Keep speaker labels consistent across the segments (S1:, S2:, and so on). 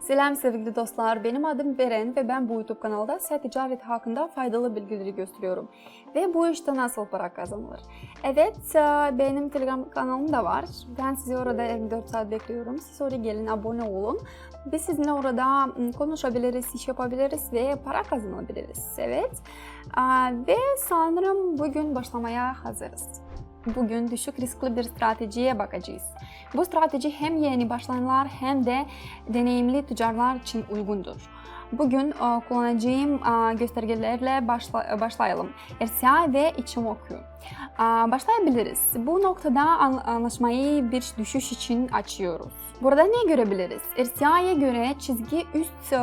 S1: Selam sevgili dostlar, benim adım Beren ve ben bu YouTube kanalda ticaret hakkında faydalı bilgileri gösteriyorum. Ve bu işte nasıl para kazanılır? Evet, benim Telegram kanalım da var. Ben sizi orada 24 saat bekliyorum. Siz oraya gelin, abone olun. Biz sizinle orada konuşabiliriz, iş yapabiliriz ve para kazanabiliriz. Evet. Ve sanırım bugün başlamaya hazırız. Bugün düşük riskli bir stratejiye bakacağız. Bu strateji hem yeni başlayanlar hem de deneyimli tüccarlar için uygundur. Bugün kullanacağım göstergelerle başlayalım. RCI ve Ichimoku. Başlayabiliriz. Bu noktada anlaşmayı bir düşüş için açıyoruz. Burada ne görebiliriz? RCI'ye göre çizgi üst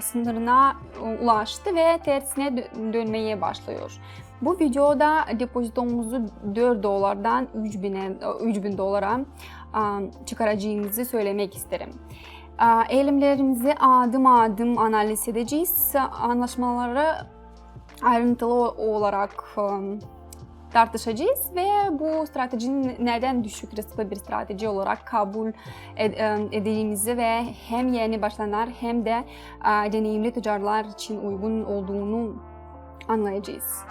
S1: sınırına ulaştı ve tersine dönmeye başlıyor. Bu videoda depozitomuzu 4 dolardan 3000 dolara çıkaracağımızı söylemek isterim. Eğilimlerimizi adım adım analiz edeceğiz. Anlaşmaları ayrıntılı olarak tartışacağız ve bu stratejinin neden düşük riskli bir strateji olarak kabul edildiğimizi ve hem yeni başlayanlar hem de deneyimli tüccarlar için uygun olduğunu anlayacağız.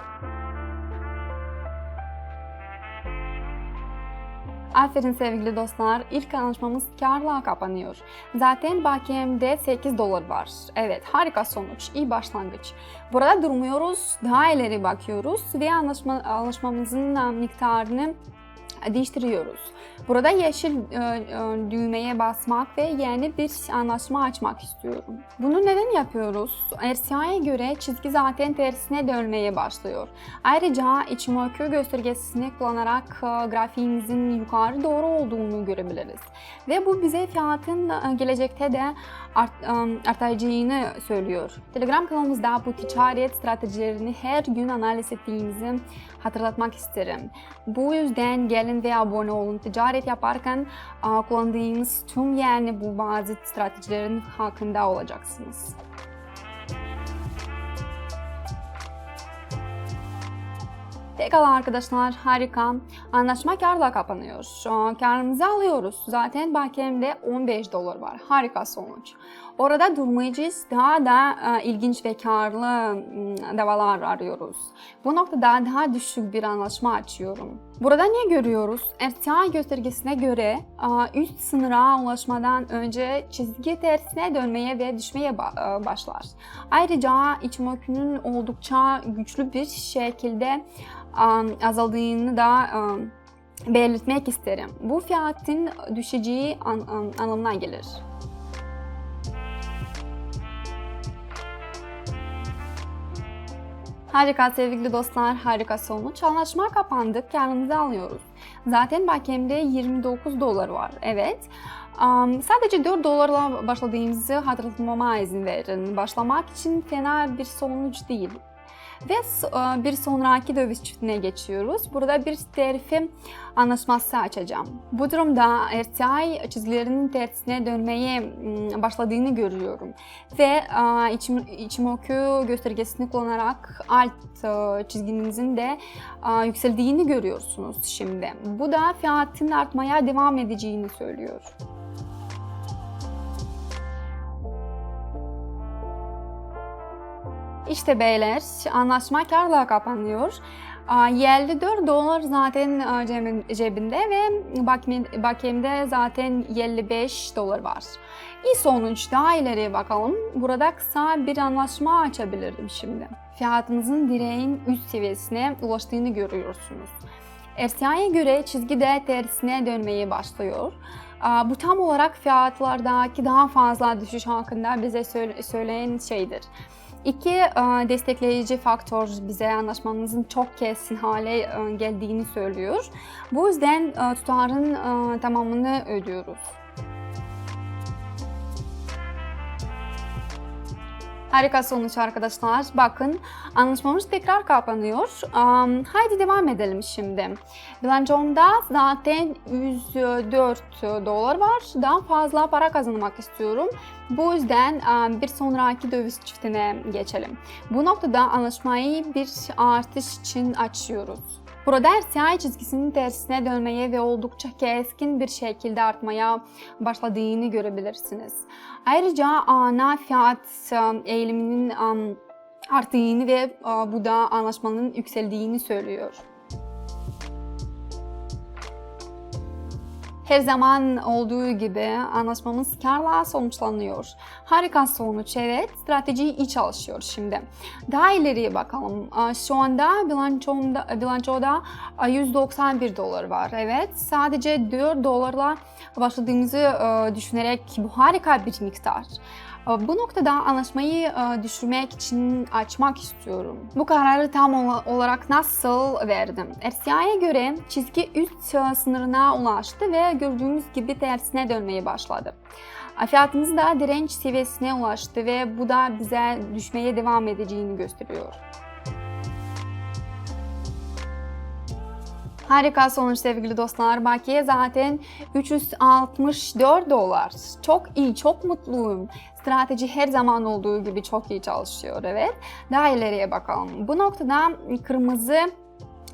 S1: Aferin sevgili dostlar, ilk anlaşmamız karla kapanıyor. Zaten bakiyemde 8 dolar var. Evet, harika sonuç, iyi başlangıç. Burada durmuyoruz, daha ileri bakıyoruz ve anlaşmamızın miktarını değiştiriyoruz. Burada yeşil düğmeye basmak ve yeni bir anlaşma açmak istiyorum. Bunu neden yapıyoruz? RCI'ye göre çizgi zaten tersine dönmeye başlıyor. Ayrıca Ichimoku göstergesini kullanarak grafiğimizin yukarı doğru olduğunu görebiliriz. Ve bu bize fiyatın gelecekte de artacağını söylüyor. Telegram kanalımızda bu ticaret stratejilerini her gün analiz ettiğimizi hatırlatmak isterim. Bu yüzden gelin ve abone olun. Ticaret yaparken kullandığımız tüm bu bazı stratejilerin hakkında olacaksınız. Pekala arkadaşlar, harika. Anlaşma karla kapanıyor. Karımızı alıyoruz. Zaten bakiyemde 15 dolar var. Harika sonuç. Orada durmayacağız. Daha da ilginç ve karlı davalar arıyoruz. Bu noktada daha düşük bir anlaşma açıyorum. Burada ne görüyoruz? RCI göstergesine göre üst sınıra ulaşmadan önce çizgi tersine dönmeye ve düşmeye başlar. Ayrıca Ichimoku'nun oldukça güçlü bir şekilde azaldığını da belirtmek isterim. Bu fiyatın düşeceği anlamına gelir. Harika sevgili dostlar, harika sonuç. Anlaşma kapandık, karımızı alıyoruz. Zaten bakiyemde 29 dolar var. Evet. Sadece 4 dolarla başladığımızı hatırlatmama izin verin. Başlamak için fena bir sonuç değil. Ve bir sonraki döviz çiftine geçiyoruz. Burada bir terfi anlaşması açacağım. Bu durumda RCI çizgilerinin tersine dönmeye başladığını görüyorum. Ve Ichimoku göstergesini kullanarak alt çizginizin de yükseldiğini görüyorsunuz şimdi. Bu da fiyatın artmaya devam edeceğini söylüyor. İşte beyler, anlaşma karla kapanıyor. 54 dolar zaten cebinde ve bakiyemde zaten 55 dolar var. İyi sonuç, daha ileriye bakalım. Burada kısa bir anlaşma açabilirim şimdi. Fiyatımızın direğin üst seviyesine ulaştığını görüyorsunuz. RCI'ye göre çizgi de tersine dönmeye başlıyor. Bu tam olarak fiyatlardaki daha fazla düşüş hakkında bize söyleyen şeydir. İki destekleyici faktör bize anlaşmamızın çok kesin hale geldiğini söylüyor. Bu yüzden tutarın tamamını ödüyoruz. Harika sonuç arkadaşlar. Bakın anlaşmamız tekrar kapanıyor. Haydi devam edelim şimdi. Bilançomda zaten 104 dolar var. Daha fazla para kazanmak istiyorum. Bu yüzden bir sonraki döviz çiftine geçelim. Bu noktada anlaşmayı bir artış için açıyoruz. Burada RSI çizgisinin tersine dönmeye ve oldukça keskin bir şekilde artmaya başladığını görebilirsiniz. Ayrıca ana fiyat eğiliminin arttığını ve bu da anlaşmanın yükseldiğini söylüyor. Her zaman olduğu gibi anlaşmamız karla sonuçlanıyor. Harika sonuç, evet. Strateji iyi çalışıyor şimdi. Daha ileriye bakalım. Şu anda bilançoda $191 var. Evet, sadece $4 başladığımızı düşünerek bu harika bir miktar. Bu noktada anlaşmayı düşürmek için açmak istiyorum. Bu kararı tam olarak nasıl verdim? RSI'ye göre çizgi üst sınırına ulaştı ve gördüğünüz gibi tersine dönmeye başladı. Fiyatımız da direnç seviyesine ulaştı ve bu da bize düşmeye devam edeceğini gösteriyor. Harika sonuç sevgili dostlar. Bakiye zaten $364. Çok iyi, çok mutluyum. Strateji her zaman olduğu gibi çok iyi çalışıyor, evet. Daha ileriye bakalım. Bu noktada kırmızı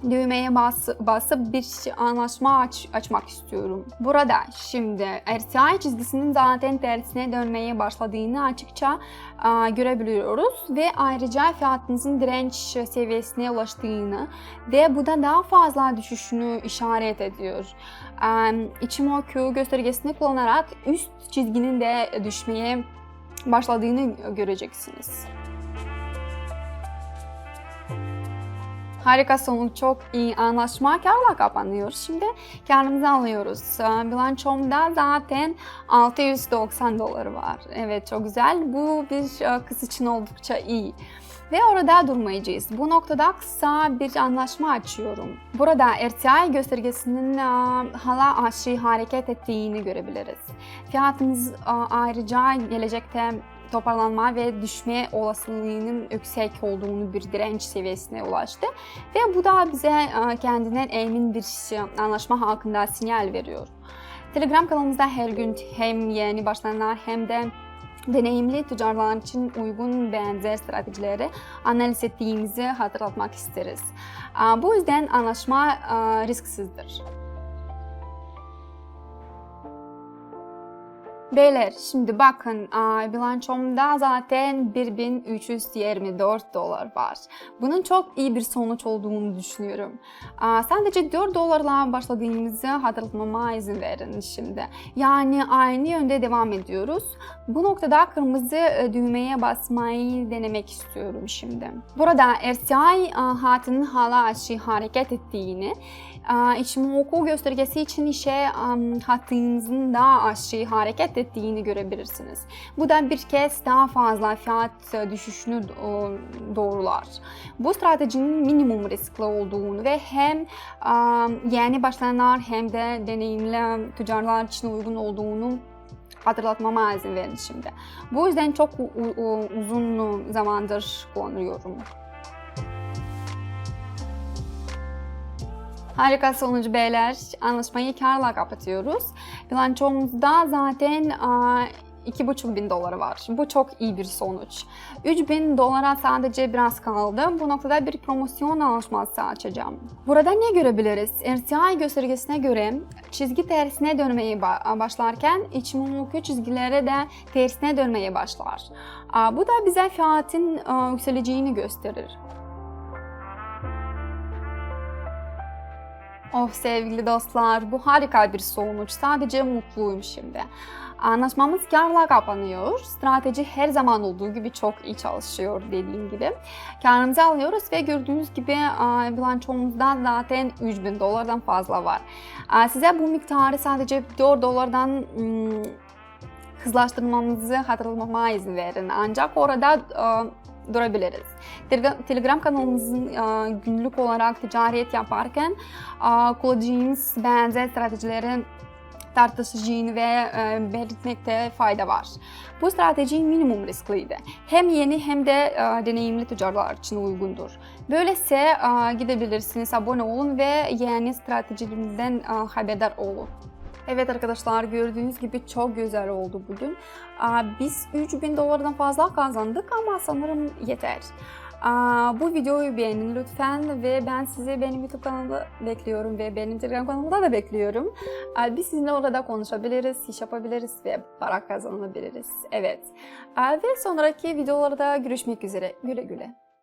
S1: düğmeye basıp bir anlaşma açmak istiyorum. Burada şimdi RSI çizgisinin zaten tersine dönmeye başladığını açıkça görebiliyoruz ve ayrıca fiyatımızın direnç seviyesine ulaştığını ve bu da daha fazla düşüşünü işaret ediyor. Ichimoku göstergesini kullanarak üst çizginin de düşmeye başladığını göreceksiniz. Harika sonuç, çok iyi anlaşma karla kapanıyor. Şimdi karımızı alıyoruz. Bilançomda zaten $690 var. Evet, çok güzel. Bu bir kız için oldukça iyi. Ve orada durmayacağız. Bu noktada kısa bir anlaşma açıyorum. Burada RSI göstergesinin hala aşağı hareket ettiğini görebiliriz. Fiyatımız ayrıca gelecekte toparlanma ve düşme olasılığının yüksek olduğunu bir direnç seviyesine ulaştı. Ve bu da bize kendinden emin bir anlaşma hakkında sinyal veriyor. Telegram kanalımızda her gün hem yeni başlayanlar hem de deneyimli tüccarlar için uygun benzer stratejileri analiz ettiğimizi hatırlatmak isteriz. Bu yüzden anlaşma risksizdir. Beyler, şimdi bakın bilançomda zaten $1.324 var. Bunun çok iyi bir sonuç olduğunu düşünüyorum. Sadece $4'la başladığımızı hatırlatmama izin verin şimdi. Yani aynı yönde devam ediyoruz. Bu noktada kırmızı düğmeye basmayı denemek istiyorum şimdi. Burada RSI hattının hala aşağı hareket ettiğini, Ichimoku göstergesi için ise hattınızın daha aşağı hareket ettiğini görebilirsiniz. Bu da bir kez daha fazla fiyat düşüşünü doğrular. Bu stratejinin minimum riskli olduğunu ve hem yeni başlayanlar hem de deneyimli tüccarlar için uygun olduğunu hatırlatmama izin verin şimdi. Bu yüzden çok uzun zamandır kullanıyorum. Harika sonucu beyler. Anlaşmayı karla kapatıyoruz. Bilançomuzda zaten $2.500 var. Bu çok iyi bir sonuç. $3.000 sadece biraz kaldı. Bu noktada bir promosyon anlaşması açacağım. Burada ne görebiliriz? RSI göstergesine göre çizgi tersine dönmeye başlarken Ichimoku çizgileri de tersine dönmeye başlar. Bu da bize fiyatın yükseleceğini gösterir. Of sevgili dostlar, bu harika bir sonuç. Sadece mutluyum şimdi. Anlaşmamız karla kapanıyor. Strateji her zaman olduğu gibi çok iyi çalışıyor dediğim gibi. Karımızı alıyoruz ve gördüğünüz gibi bilançomuzda zaten $3.000'dan fazla var. Size bu miktarı sadece $4'dan hızlaştırmamızı hatırlamama izin verin. Ancak orada durabiliriz. Telegram kanalımızın günlük olarak ticaret yaparken kullanacağımız benzer stratejilerin tartışacağını ve belirtmekte fayda var. Bu strateji minimum riskliydi. Hem yeni hem de deneyimli tüccarlar için uygundur. Böylece gidebilirsiniz, abone olun ve yeni stratejilerimizden haberdar olun. Evet arkadaşlar, gördüğünüz gibi çok güzel oldu bugün. Biz $3.000'dan fazla kazandık ama sanırım yeter. Bu videoyu beğenin lütfen ve ben sizi benim YouTube kanalımda bekliyorum ve benim Telegram kanalımda da bekliyorum. Biz sizinle orada konuşabiliriz, iş yapabiliriz ve para kazanabiliriz. Evet. Ve sonraki videolarda görüşmek üzere. Güle güle.